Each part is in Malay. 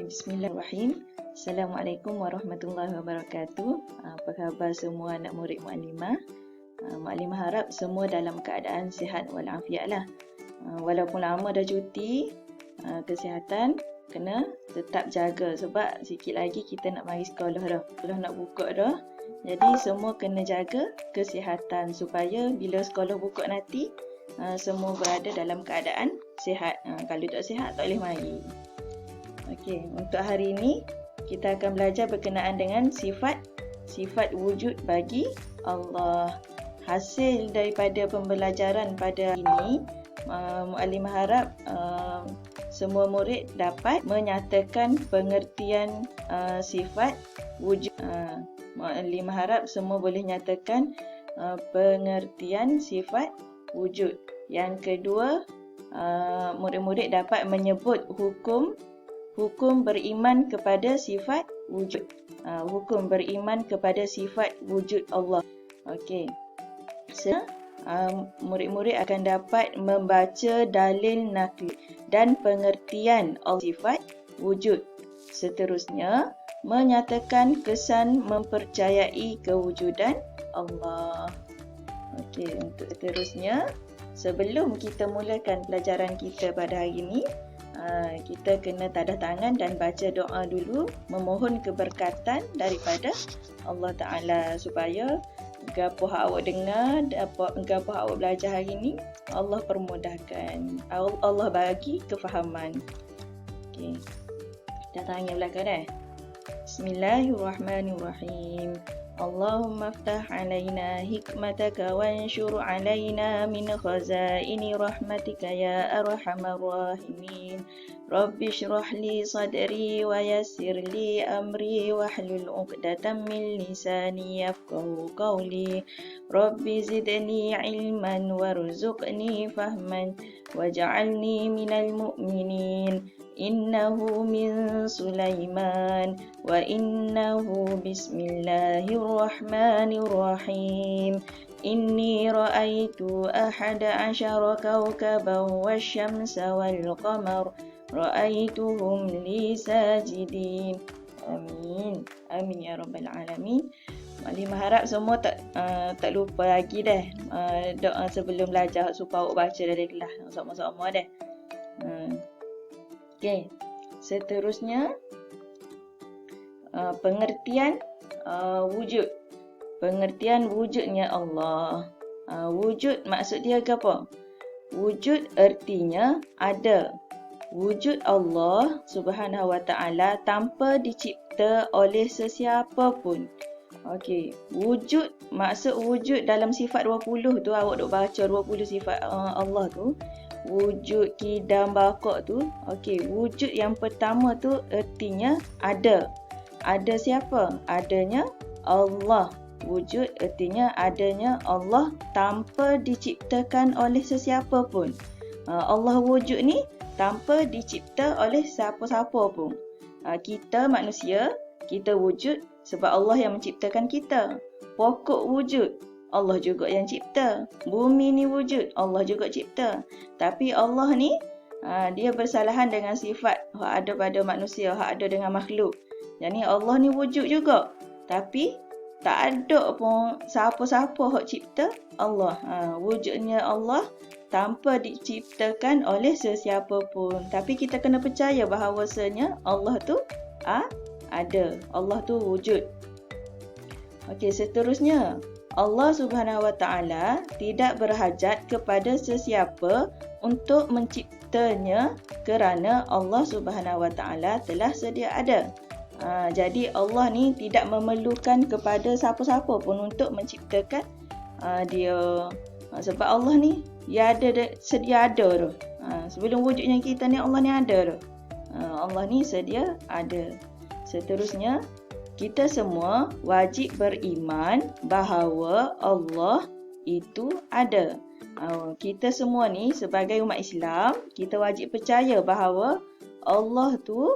Bismillahirrahmanirrahim. Assalamualaikum warahmatullahi wabarakatuh. Apa khabar semua anak murid Muallimah? Muallimah harap semua dalam keadaan sihat walafiat lah. Walaupun lama dah cuti, kesihatan kena tetap jaga sebab sikit lagi kita nak mari sekolah dah. Sekolah nak buka dah. Jadi semua kena jaga kesihatan supaya bila sekolah buka nanti semua berada dalam keadaan sihat. Kalau tak sihat tak boleh mari. Okey, untuk hari ini kita akan belajar berkenaan dengan sifat wujud bagi Allah. Hasil daripada pembelajaran pada ini, Muallimah harap semua murid dapat menyatakan pengertian sifat wujud. Muallimah harap semua boleh nyatakan pengertian sifat wujud. Yang kedua, murid-murid dapat menyebut hukum beriman kepada sifat wujud. Hukum beriman kepada sifat wujud Allah. Okey. Murid-murid akan dapat membaca dalil nakli dan pengertian sifat wujud. Seterusnya, menyatakan kesan mempercayai kewujudan Allah. Okey, untuk seterusnya, sebelum kita mulakan pelajaran kita pada hari ini, kita kena tadah tangan dan baca doa dulu, memohon keberkatan daripada Allah Ta'ala supaya gapo awak dengar, gapo awak belajar hari ini, Allah permudahkan, Allah bagi kefahaman. Okey, dah tangan belakang dah. Bismillahirrahmanirrahim. Allahumma aftah alaina hikmataka wanshur alaina min khazaini rahmatika ya arhamar rahimin. Rabbi shrah li sadri wa yassir li amri wahlul 'uqdatam min lisani yafqahu qawli. Rabbi zidni ilman warzuqni fahman waj'alni minal mu'minin. Innahu min Sulaiman wa innahu bismillahirrahmanirrahim. Inni ra'aitu ahada asyara kawkaban wasyamsa wal qamar ra'aituhum li sajidin. Amin. Amin ya rabbal alamin. Muallimah harap semua tak lupa lagi dah doa sebelum belajar supaya awak baca dari kelas sama-sama dah. Okey, seterusnya pengertian wujud. Pengertian wujudnya Allah. Wujud maksud dia apa? Wujud artinya ada. Wujud Allah Subhanahu Wa Taala tanpa dicipta oleh sesiapa pun. Okey, wujud maksud wujud dalam sifat 20 tu, awak duk baca 20 sifat Allah tu. Wujud kidam bakok tu. Okey, wujud yang pertama tu artinya ada. Ada siapa? Adanya Allah. Wujud artinya adanya Allah tanpa diciptakan oleh sesiapa pun. Allah wujud ni tanpa dicipta oleh siapa-siapa pun. Kita manusia, kita wujud sebab Allah yang menciptakan kita. Pokok wujud, Allah juga yang cipta. Bumi ni wujud, Allah juga cipta. Tapi Allah ni, dia bersalahan dengan sifat yang ada pada manusia, yang ada dengan makhluk. Jadi Allah ni wujud juga. Tapi tak ada pun siapa-siapa yang cipta Allah. Wujudnya Allah tanpa diciptakan oleh sesiapa pun. Tapi kita kena percaya bahawasanya Allah tu ada. Allah tu wujud. Okey, seterusnya, Allah Subhanahu Wa Taala tidak berhajat kepada sesiapa untuk menciptanya kerana Allah Subhanahu Wa Taala telah sedia ada. Jadi Allah ni tidak memerlukan kepada siapa-siapa pun untuk menciptakan dia. Sebab Allah ni sedia ada tu. Sebelum wujudnya kita ni Allah ni ada tu. Allah ni sedia ada. Seterusnya, kita semua wajib beriman bahawa Allah itu ada. Kita semua ni sebagai umat Islam, kita wajib percaya bahawa Allah tu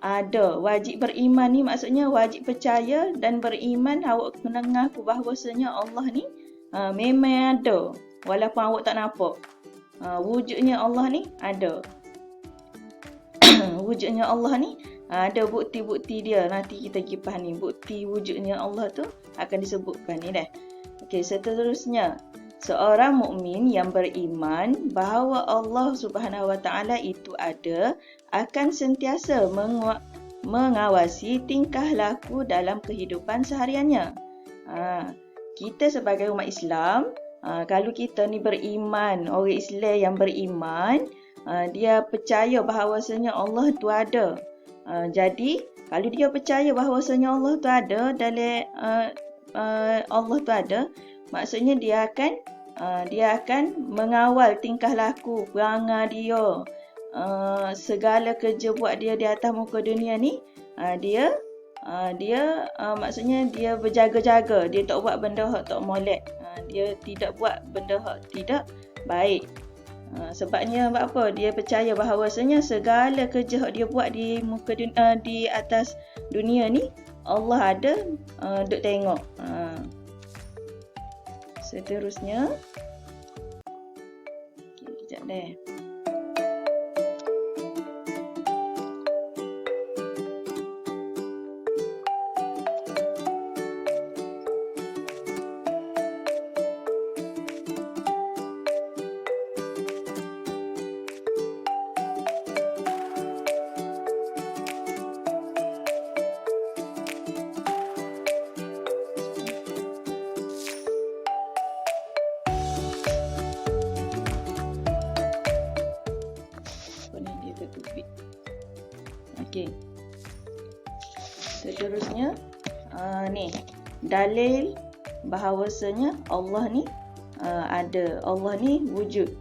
ada. Wajib beriman ni maksudnya wajib percaya dan beriman. Awak kena mengaku bahawasanya Allah ni memang ada. Walaupun awak tak nampak. Wujudnya Allah ni ada. Wujudnya Allah ni Ada bukti-bukti dia. Nanti kita pergi faham ni. Bukti wujudnya Allah tu akan disebutkan ni dah. Okey, seterusnya. Seorang mukmin yang beriman bahawa Allah Subhanahu Wa Taala itu ada akan sentiasa mengawasi tingkah laku dalam kehidupan sehariannya. Kita sebagai umat Islam, kalau kita ni beriman, orang Islam yang beriman, dia percaya bahawasanya Allah tu ada. Jadi, kalau dia percaya bahawasanya Allah tu ada, dalam Allah tu ada, maksudnya dia akan mengawal tingkah laku, perangai dia, segala kerja buat dia di atas muka dunia ni, dia maksudnya dia berjaga-jaga, dia tak buat benda hak tak molek, dia tidak buat benda hak tidak baik. Sebabnya apa? Dia percaya bahawasanya segala kerja hak dia buat di muka dunia, di atas dunia ni, Allah ada duk tengok. Seterusnya, kejap deh. Okey. Seterusnya, ni dalil bahawasanya Allah ni ada, Allah ni wujud.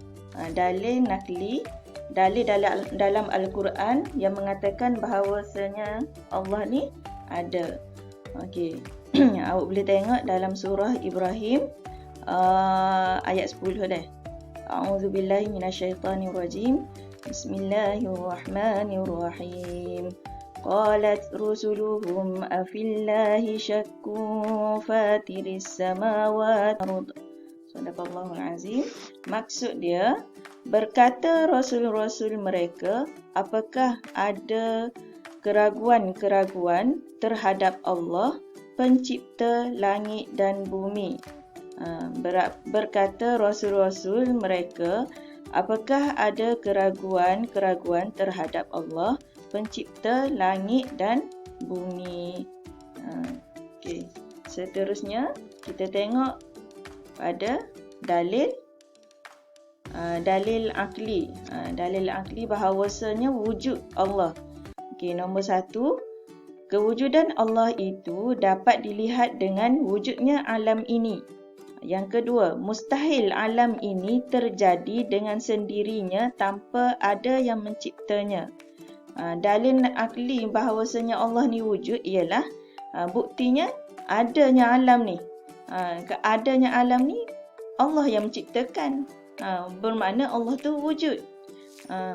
Dalil nakli, dalil dalam Al-Quran yang mengatakan bahawasanya Allah ni ada. Okey. Awak boleh tengok dalam surah Ibrahim ayat 10 dah. A'udzubillahi minasyaitonirrajim. Bismillahirrahmanirrahim. Qalat rusuluhum afillahi syakkun fatiris samawati wal ard. Sadaqallahul azim. Maksud dia, berkata rasul-rasul mereka, apakah ada keraguan-keraguan terhadap Allah, pencipta langit dan bumi. Berkata rasul-rasul mereka, apakah ada keraguan-keraguan terhadap Allah, pencipta langit dan bumi. Okey. Seterusnya, kita tengok pada dalil akli. Dalil akli bahawasanya wujud Allah. Okey, nombor 1, kewujudan Allah itu dapat dilihat dengan wujudnya alam ini. Yang kedua, mustahil alam ini terjadi dengan sendirinya tanpa ada yang menciptanya. Dalil akli bahawasanya Allah ni wujud ialah buktinya adanya alam ni. Adanya alam ni Allah yang menciptakan. Bermakna Allah tu wujud.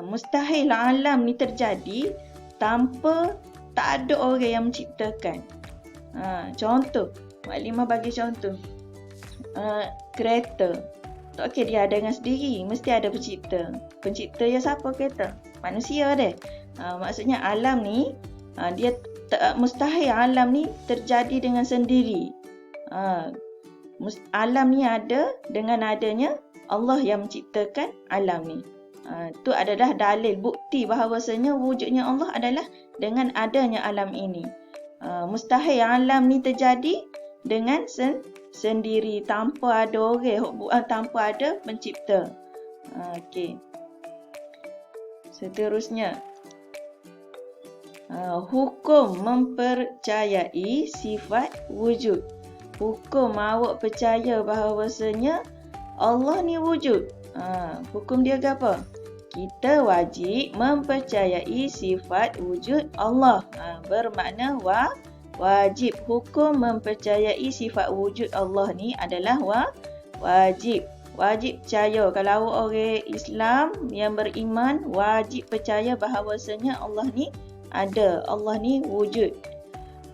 Mustahil alam ni terjadi tanpa tak ada orang yang menciptakan. Contoh, Maklimah bagi contoh. Kereta. Tak okey dia ada dengan sendiri, mesti ada pencipta. Pencipta dia siapa kereta? Manusia dia. Maksudnya alam ni dia mustahil alam ni terjadi dengan sendiri. Alam ni ada dengan adanya Allah yang menciptakan alam ni. Itu adalah dalil bukti bahawasanya wujudnya Allah adalah dengan adanya alam ini. Mustahil alam ni terjadi dengan sendiri tanpa ada orang, tanpa ada pencipta. Okey. Seterusnya, hukum mempercayai sifat wujud. Hukum awak percaya bahawasanya Allah ni wujud. Hukum dia ke apa? Kita wajib mempercayai sifat wujud Allah. Bermakna wajib. Hukum mempercayai sifat wujud Allah ni adalah wajib. Wajib percaya. Kalau awak orang Islam yang beriman, wajib percaya bahawasanya Allah ni ada. Allah ni wujud.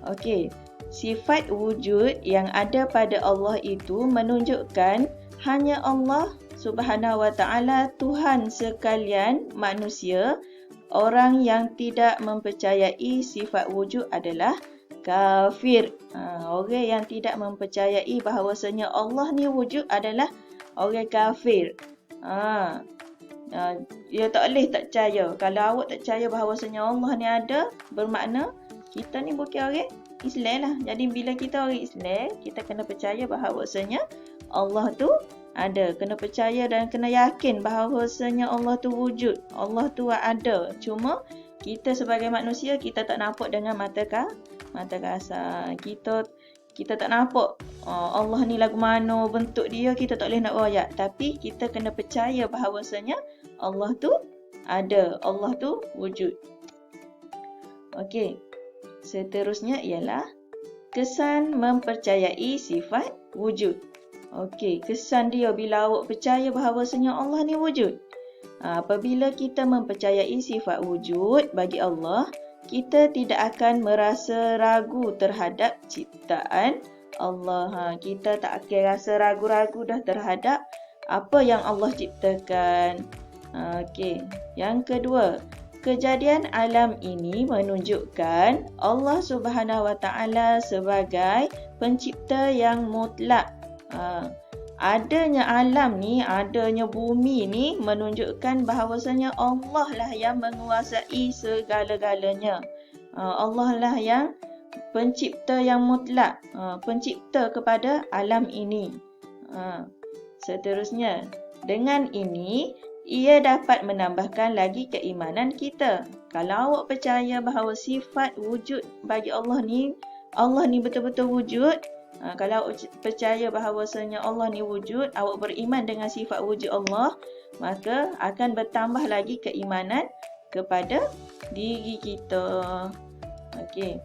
Okey. Sifat wujud yang ada pada Allah itu menunjukkan hanya Allah Subhanahu Wa Taala Tuhan sekalian manusia orang yang tidak mempercayai sifat wujud adalah kafir. Orang yang tidak mempercayai bahawasanya Allah ni wujud adalah orang kafir. Dia tak boleh tak percaya. Kalau awak tak percaya bahawasanya Allah ni ada, bermakna kita ni bukan orang Islam lah. Jadi bila kita orang Islam, kita kena percaya bahawasanya Allah tu ada. Kena percaya dan kena yakin bahawasanya Allah tu wujud. Allah tu ada. Cuma kita sebagai manusia, kita tak nampak dengan mata kasar. Kita tak nampak Allah ni lagu mana bentuk dia, kita tak boleh nak royak. Tapi kita kena percaya bahawasanya Allah tu ada. Allah tu wujud. Okey. Seterusnya ialah kesan mempercayai sifat wujud. Okey, kesan dia bila awak percaya bahawasanya Allah ni wujud. Apabila kita mempercayai sifat wujud bagi Allah, kita tidak akan merasa ragu terhadap ciptaan Allah. Kita tak akan rasa ragu-ragu dah terhadap apa yang Allah ciptakan. Okey, yang kedua, kejadian alam ini menunjukkan Allah Subhanahu Wa Taala sebagai pencipta yang mutlak. Adanya alam ni, adanya bumi ni menunjukkan bahawasanya Allah lah yang menguasai segala-galanya. Allah lah yang pencipta yang mutlak, pencipta kepada alam ini. Seterusnya, dengan ini ia dapat menambahkan lagi keimanan kita. Kalau awak percaya bahawa sifat wujud bagi Allah ni betul-betul wujud, kalau awak percaya bahawasanya Allah ni wujud, awak beriman dengan sifat wujud Allah, maka akan bertambah lagi keimanan kepada diri kita. Okey.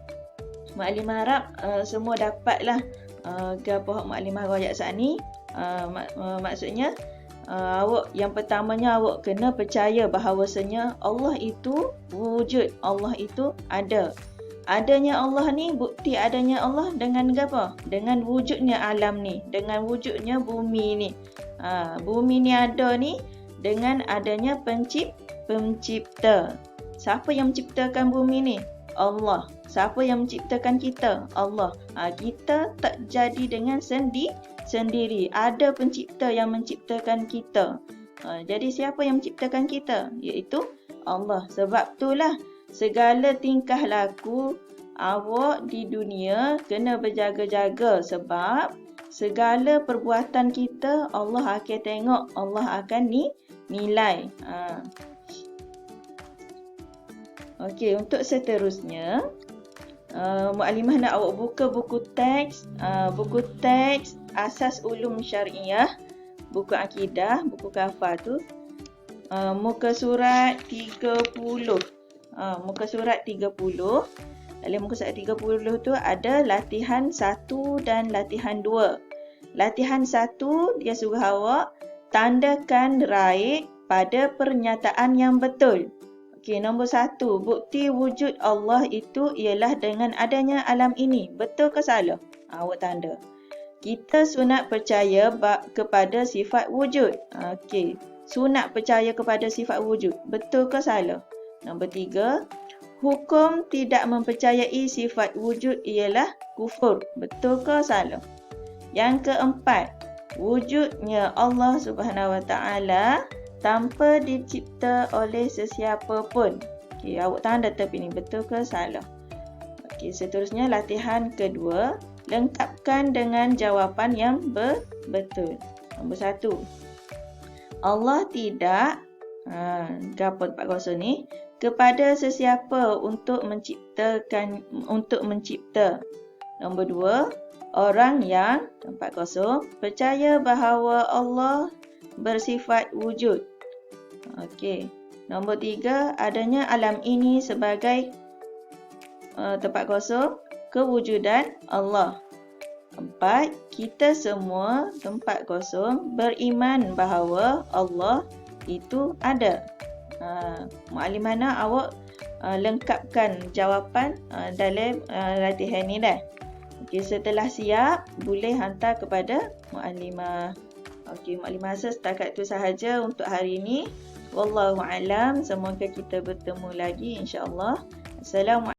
Maklimah harap semua dapatlah gapo maklimah royak saat ni. Maksudnya awak yang pertamanya awak kena percaya bahawasanya Allah itu wujud, Allah itu ada. Adanya Allah ni, bukti adanya Allah dengan apa? Dengan wujudnya alam ni, dengan wujudnya bumi ni. Bumi ni ada ni dengan adanya pencipta. Siapa yang menciptakan bumi ni? Allah. Siapa yang menciptakan kita? Allah. Kita tak jadi dengan sendiri. Ada pencipta yang menciptakan kita. Jadi siapa yang menciptakan kita? Iaitu Allah. Sebab itulah segala tingkah laku awak di dunia kena berjaga-jaga, sebab segala perbuatan kita Allah akan tengok, Allah akan nilai. Okey, untuk seterusnya Mukadimah nak awak buka buku teks Asas Ulum Syariah, buku akidah, buku kafar tu, muka surat 30. Muka surat 30. Dalam muka surat 30 tu ada latihan 1 dan latihan 2. Latihan 1 dia suruh awak tandakan right pada pernyataan yang betul. Okey, nombor 1, bukti wujud Allah itu ialah dengan adanya alam ini. Betul ke salah? Awak tanda. Kita sunat percaya kepada sifat wujud. Okey, sunat percaya kepada sifat wujud. Betul ke salah? Nombor 3, hukum tidak mempercayai sifat wujud ialah kufur. Betul ke salah? Yang keempat, wujudnya Allah Subhanahu Wa Taala tanpa dicipta oleh sesiapa pun. Okey, awak tanda tepi ni, betul ke salah? Okey, seterusnya latihan kedua, lengkapkan dengan jawapan yang betul. Nombor 1, Allah tidak gapo tempat kosong ni kepada sesiapa untuk mencipta. Nombor 2, orang yang tempat kosong percaya bahawa Allah bersifat wujud. Okey. Nombor 3, adanya alam ini sebagai tempat kosong kewujudan Allah. 4, kita semua tempat kosong beriman bahawa Allah itu ada. Mukadimah nak awak lengkapkan jawapan dalam latihan ni dah. Okey, setelah siap boleh hantar kepada mukadimah. Okey, mukadimah rasa setakat tu sahaja untuk hari ini. Wallahu alam. Semoga kita bertemu lagi insya-Allah. Assalamualaikum.